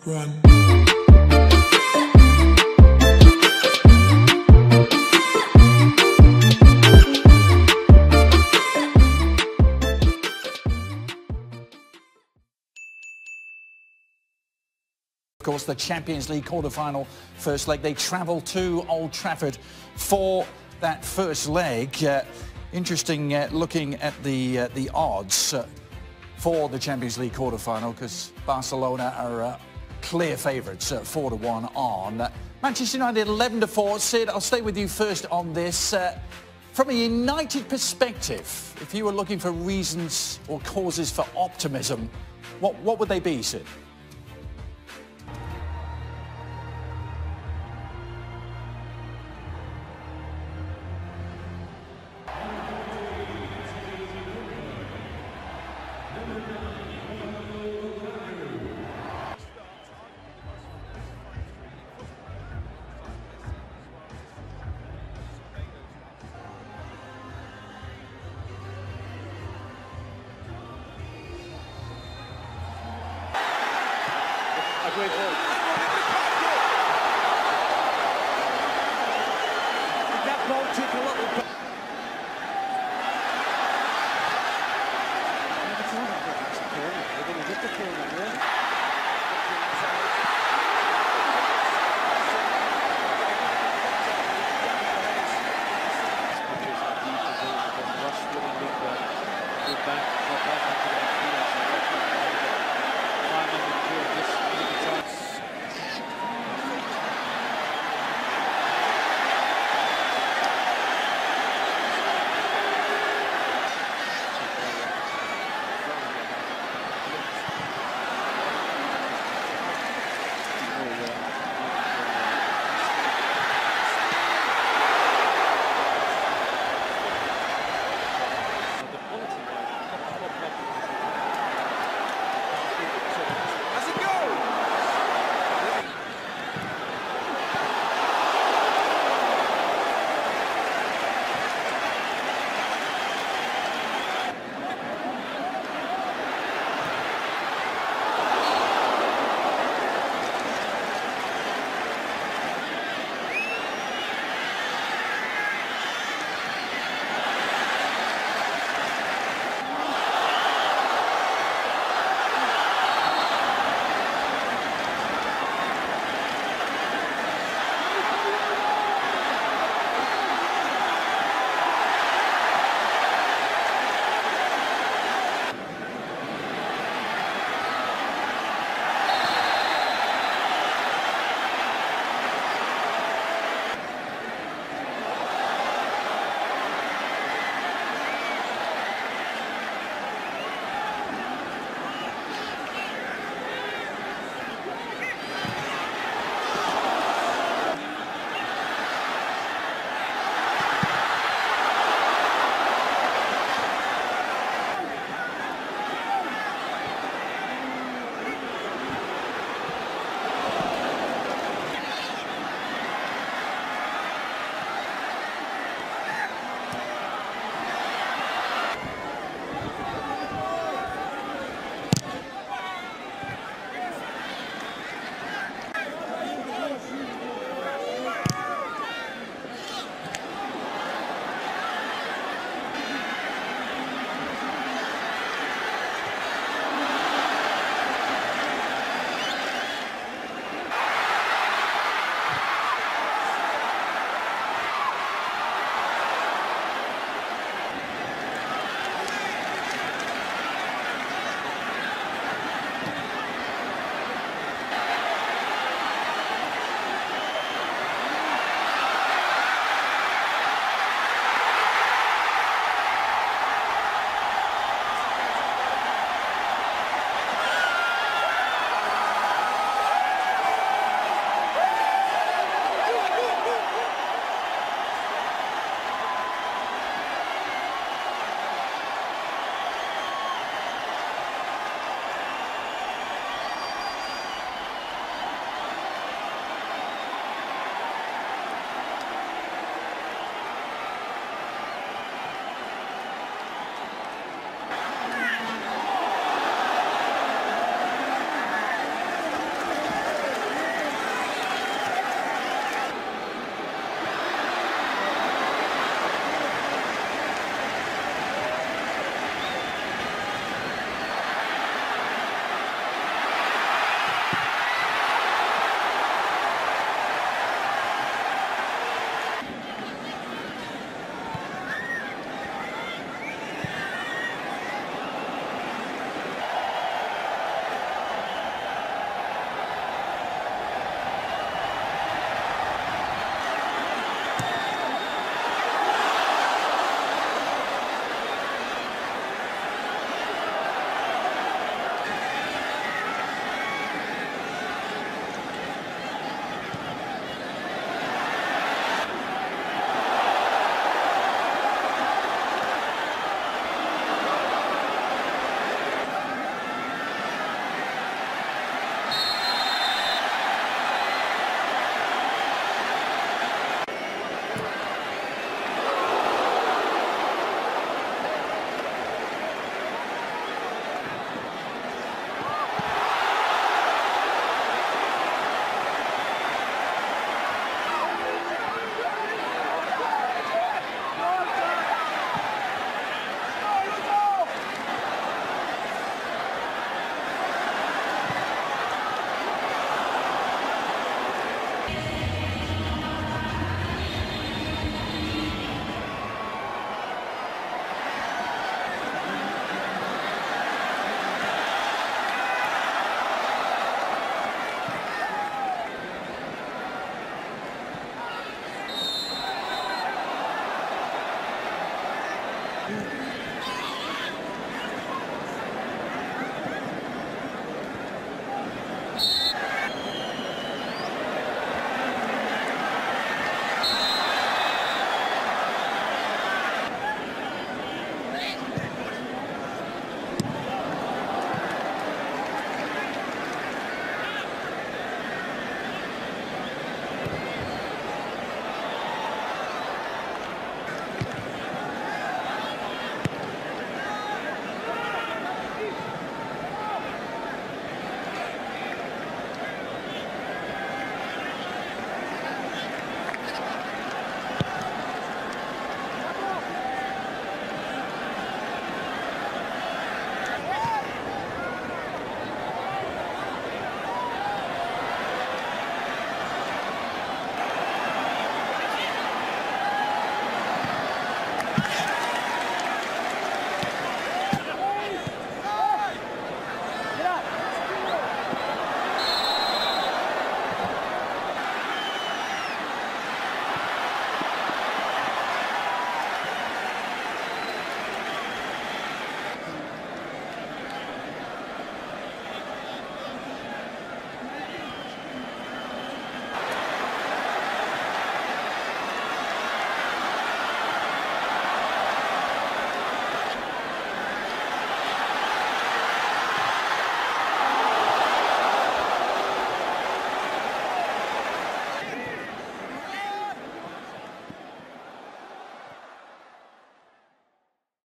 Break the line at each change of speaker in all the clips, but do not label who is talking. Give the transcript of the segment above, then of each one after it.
Run.
Of course, the Champions League quarter-final first leg. They travel to Old Trafford for that first leg. Interesting looking at the odds for the Champions League quarter-final, because Barcelona are clear favourites, 4-1 on. Manchester United 11-4. Sid, I'll stay with you first on this. From a United perspective, if you were looking for reasons or causes for optimism, what would they be, Sid?
A great ball. That ball took a little. They're going to get the corner, yeah.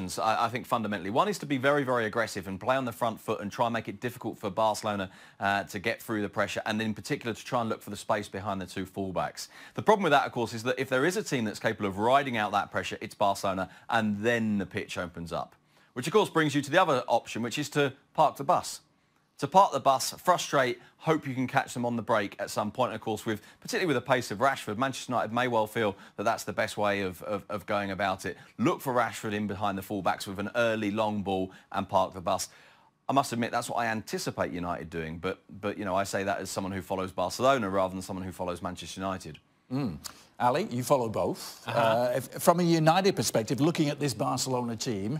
options, I think, fundamentally. One is to be very, very aggressive and play on the front foot and try and make it difficult for Barcelona to get through the pressure, and in particular to try and look for the space behind the two fullbacks. The problem with that, of course, is that if there is a team that's capable of riding out that pressure, it's Barcelona, and then the pitch opens up. Which, of course, brings you to the other option, which is to park the bus. To park the bus, frustrate, hope you can catch them on the break at some point. And of course, particularly with the pace of Rashford, Manchester United may well feel that that's the best way of going about it. Look for Rashford in behind the fullbacks with an early long ball and park the bus. I must admit, that's what I anticipate United doing. But you know, I say that as someone who follows Barcelona rather than someone who follows Manchester United.
Ali, you follow both. From a United perspective, looking at this Barcelona team,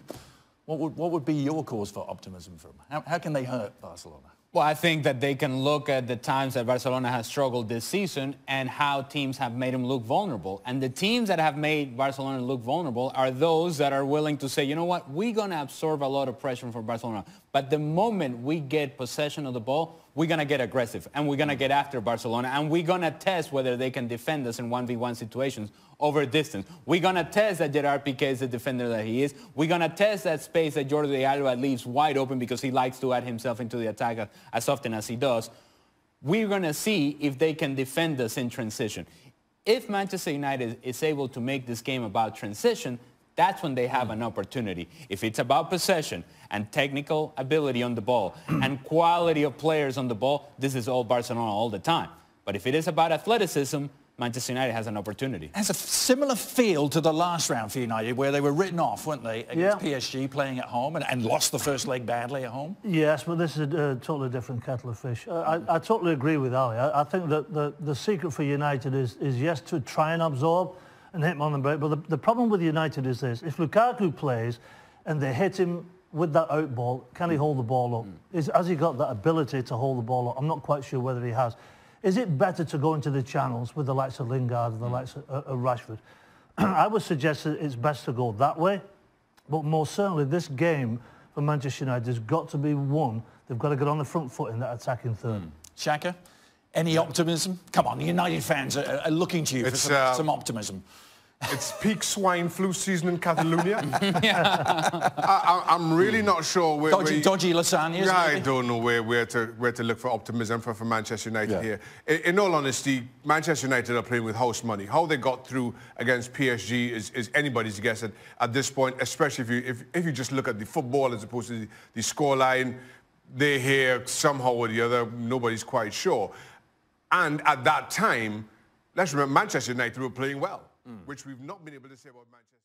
what would be your cause for optimism for them? How can they hurt Barcelona?
Well, I think that they can look at the times that Barcelona has struggled this season and how teams have made them look vulnerable. And the teams that have made Barcelona look vulnerable are those that are willing to say, you know what, we're going to absorb a lot of pressure from Barcelona. But the moment we get possession of the ball, we're going to get aggressive and we're going to get after Barcelona and we're going to test whether they can defend us in 1v1 situations over distance. We're going to test that Gerard Piqué is the defender that he is. We're going to test that space that Jordi Alba leaves wide open because he likes to add himself into the attack as often as he does. We're going to see if they can defend us in transition. If Manchester United is able to make this game about transition, that's when they have an opportunity. If it's about possession and technical ability on the ball and quality of players on the ball, this is all Barcelona all the time. But if it is about athleticism, Manchester United has an opportunity. It
has a similar feel to the last round for United, where they were written off, weren't they, against PSG playing at home and lost the first leg badly at home?
Yes, but this is a totally different kettle of fish. I totally agree with Ali. I think that the secret for United is yes, to try and absorb and hit him on the break. But the problem with United is this. If Lukaku plays and they hit him with that out ball, can he hold the ball up? Has he got that ability to hold the ball up? I'm not quite sure whether he has. Is it better to go into the channels with the likes of Lingard and the likes of Rashford? I would suggest that it's best to go that way. But most certainly, this game for Manchester United has got to be won. They've got to get on the front foot in that attacking third.
Shaka, any optimism? Come on, the United fans are looking to you for some optimism.
It's peak swine flu season in Catalonia. I'm really not sure where...
Dodgy lasagnas,
Yeah,
maybe?
I don't know where to look for optimism for Manchester United here. In all honesty, Manchester United are playing with house money. How they got through against PSG is anybody's guess at this point, especially if you just look at the football as opposed to the scoreline. They're here somehow or the other, nobody's quite sure. And at that time, let's remember, Manchester United were playing well, which we've not been able to say about Manchester.